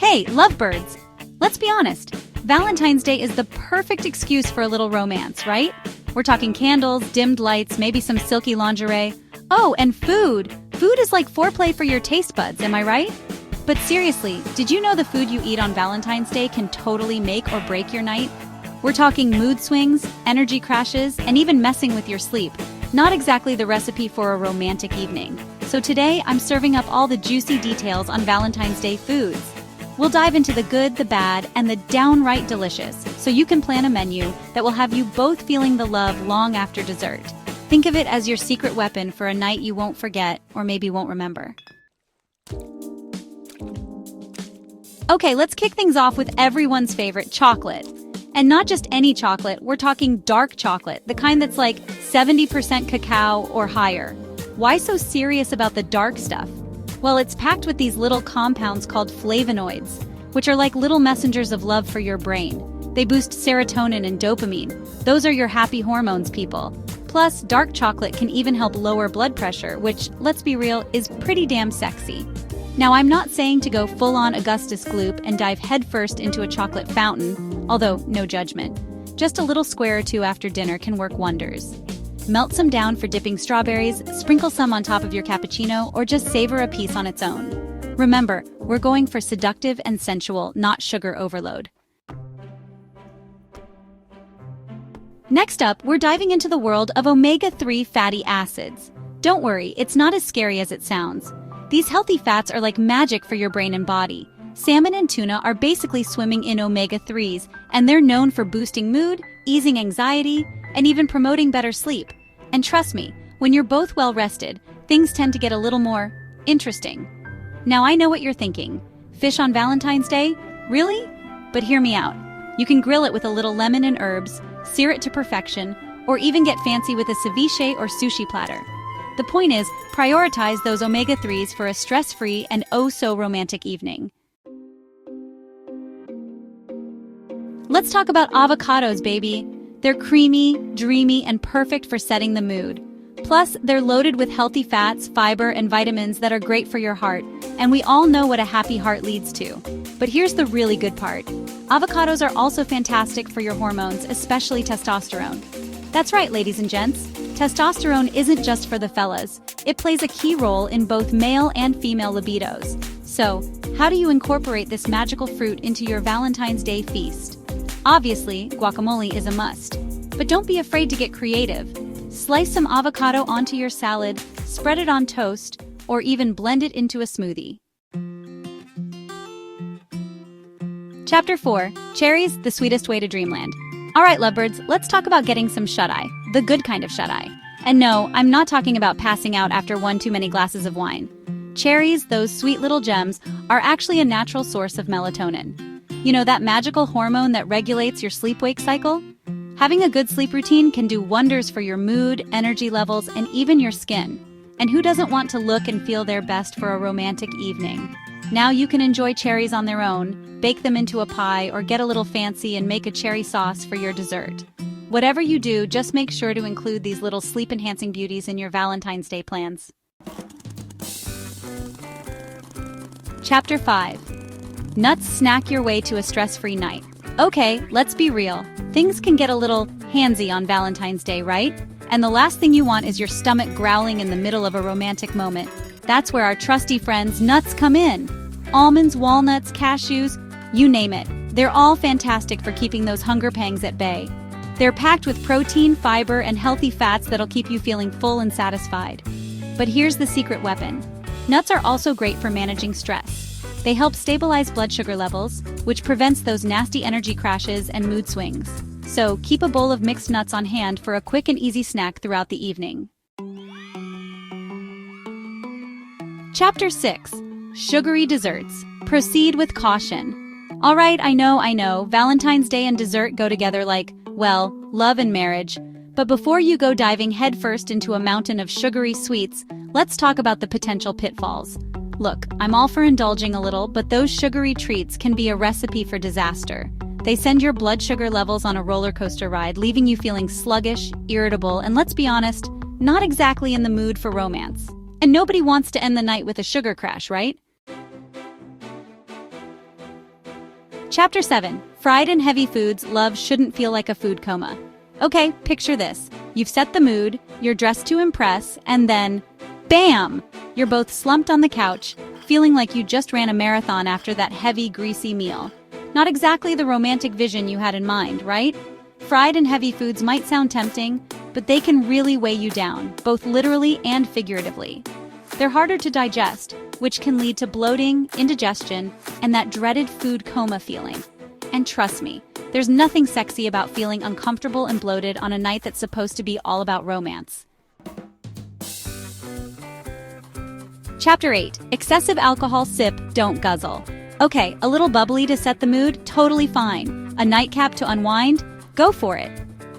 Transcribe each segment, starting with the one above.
Hey, lovebirds! Let's be honest, Valentine's Day is the perfect excuse for a little romance, right? We're talking candles, dimmed lights, maybe some silky lingerie. Oh, and food! Food is like foreplay for your taste buds, am I right? But seriously, did you know the food you eat on Valentine's Day can totally make or break your night? We're talking mood swings, energy crashes, and even messing with your sleep. Not exactly the recipe for a romantic evening. So today, I'm serving up all the juicy details on Valentine's Day foods. We'll dive into the good, the bad, and the downright delicious, so you can plan a menu that will have you both feeling the love long after dessert. Think of it as your secret weapon for a night you won't forget, or maybe won't remember. Okay, let's kick things off with everyone's favorite, chocolate. And not just any chocolate, we're talking dark chocolate, the kind that's like 70% cacao or higher. Why so serious about the dark stuff? Well, it's packed with these little compounds called flavonoids, which are like little messengers of love for your brain. They boost serotonin and dopamine. Those are your happy hormones, people. Plus, dark chocolate can even help lower blood pressure, which, let's be real, is pretty damn sexy. Now, I'm not saying to go full-on Augustus Gloop and dive headfirst into a chocolate fountain, although no judgment. Just a little square or two after dinner can work wonders. Melt some down for dipping strawberries, sprinkle some on top of your cappuccino, or just savor a piece on its own. Remember, we're going for seductive and sensual, not sugar overload. Next up, we're diving into the world of omega-3 fatty acids. Don't worry, it's not as scary as it sounds. These healthy fats are like magic for your brain and body. Salmon and tuna are basically swimming in omega-3s, and they're known for boosting mood, easing anxiety, and even promoting better sleep. And trust me, when you're both well rested, things tend to get a little more interesting. Now I know what you're thinking. Fish on Valentine's Day? Really? But hear me out. You can grill it with a little lemon and herbs, sear it to perfection, or even get fancy with a ceviche or sushi platter. The point is, prioritize those omega-3s for a stress-free and oh-so-romantic evening. Let's talk about avocados, baby. They're creamy, dreamy, and perfect for setting the mood. Plus, they're loaded with healthy fats, fiber, and vitamins that are great for your heart, and we all know what a happy heart leads to. But here's the really good part. Avocados are also fantastic for your hormones, especially testosterone. That's right, ladies and gents. Testosterone isn't just for the fellas. It plays a key role in both male and female libidos. So, how do you incorporate this magical fruit into your Valentine's Day feast? Obviously, guacamole is a must. But don't be afraid to get creative. Slice some avocado onto your salad, spread it on toast, or even blend it into a smoothie. Chapter 4. Cherries, the sweetest way to dreamland. Alright, lovebirds, let's talk about getting some shut-eye. The good kind of shut-eye. And no, I'm not talking about passing out after one too many glasses of wine. Cherries, those sweet little gems, are actually a natural source of melatonin. You know, that magical hormone that regulates your sleep-wake cycle? Having a good sleep routine can do wonders for your mood, energy levels, and even your skin. And who doesn't want to look and feel their best for a romantic evening? Now you can enjoy cherries on their own, bake them into a pie, or get a little fancy and make a cherry sauce for your dessert. Whatever you do, just make sure to include these little sleep-enhancing beauties in your Valentine's Day plans. Chapter 5. Nuts snack your way to a stress-free night. Okay, let's be real. Things can get a little handsy on Valentine's Day, right? And the last thing you want is your stomach growling in the middle of a romantic moment. That's where our trusty friends, nuts, come in. Almonds, walnuts, cashews, you name it. They're all fantastic for keeping those hunger pangs at bay. They're packed with protein, fiber, and healthy fats that'll keep you feeling full and satisfied. But here's the secret weapon. Nuts are also great for managing stress. They help stabilize blood sugar levels, which prevents those nasty energy crashes and mood swings. So keep a bowl of mixed nuts on hand for a quick and easy snack throughout the evening. Chapter 6. Sugary desserts. Proceed with caution. Alright, I know, Valentine's Day and dessert go together like, well, love and marriage. But before you go diving headfirst into a mountain of sugary sweets, let's talk about the potential pitfalls. Look, I'm all for indulging a little, but those sugary treats can be a recipe for disaster. They send your blood sugar levels on a roller coaster ride, leaving you feeling sluggish, irritable, and let's be honest, not exactly in the mood for romance. And nobody wants to end the night with a sugar crash, right? Chapter 7. Fried and heavy foods love shouldn't feel like a food coma. Okay, picture this. You've set the mood, you're dressed to impress, and then, bam! You're both slumped on the couch, feeling like you just ran a marathon after that heavy, greasy meal. Not exactly the romantic vision you had in mind, right? Fried and heavy foods might sound tempting, but they can really weigh you down, both literally and figuratively. They're harder to digest, which can lead to bloating, indigestion, and that dreaded food coma feeling. And trust me, there's nothing sexy about feeling uncomfortable and bloated on a night that's supposed to be all about romance. Chapter 8. Excessive alcohol sip, don't guzzle. Okay, a little bubbly to set the mood, totally fine. A nightcap to unwind, go for it.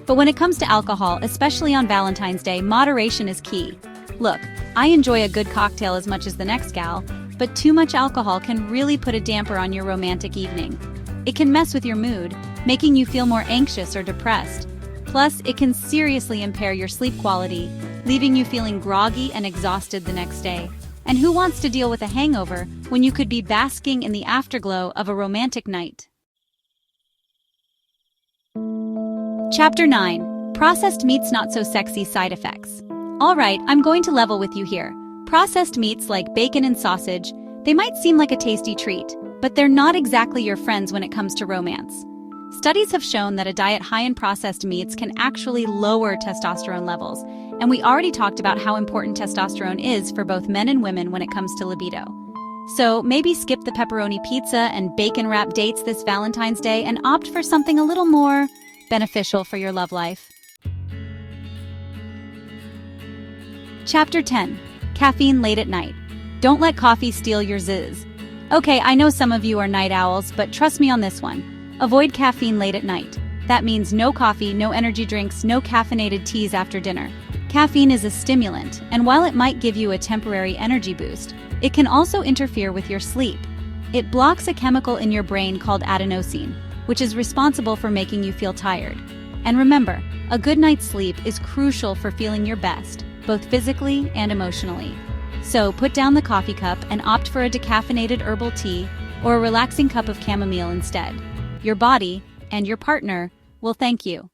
But when it comes to alcohol, especially on Valentine's Day, moderation is key. Look, I enjoy a good cocktail as much as the next gal, but too much alcohol can really put a damper on your romantic evening. It can mess with your mood, making you feel more anxious or depressed. Plus, it can seriously impair your sleep quality, leaving you feeling groggy and exhausted the next day. And who wants to deal with a hangover when you could be basking in the afterglow of a romantic night? Chapter 9. Processed meats not so sexy side effects. Alright, I'm going to level with you here. Processed meats like bacon and sausage, they might seem like a tasty treat, but they're not exactly your friends when it comes to romance. Studies have shown that a diet high in processed meats can actually lower testosterone levels, and we already talked about how important testosterone is for both men and women when it comes to libido. So maybe skip the pepperoni pizza and bacon-wrapped dates this Valentine's Day and opt for something a little more beneficial for your love life. Chapter 10. Caffeine late at night. Don't let coffee steal your zizz. Okay, I know some of you are night owls, but trust me on this one. Avoid caffeine late at night. That means no coffee, no energy drinks, no caffeinated teas after dinner. Caffeine is a stimulant, and while it might give you a temporary energy boost, it can also interfere with your sleep. It blocks a chemical in your brain called adenosine, which is responsible for making you feel tired. And remember, a good night's sleep is crucial for feeling your best, both physically and emotionally. So put down the coffee cup and opt for a decaffeinated herbal tea or a relaxing cup of chamomile instead. Your body and your partner will thank you.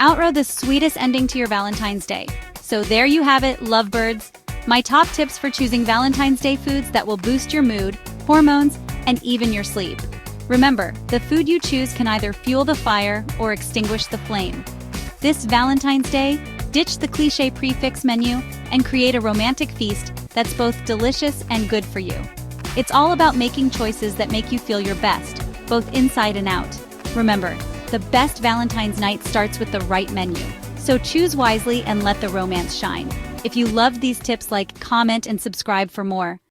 Outro the sweetest ending to your Valentine's Day. So there you have it, lovebirds. My top tips for choosing Valentine's Day foods that will boost your mood, hormones, and even your sleep. Remember, the food you choose can either fuel the fire or extinguish the flame. This Valentine's Day, ditch the cliché prefix menu and create a romantic feast that's both delicious and good for you. It's all about making choices that make you feel your best, both inside and out. Remember, the best Valentine's night starts with the right menu. So choose wisely and let the romance shine. If you loved these tips, comment and subscribe for more.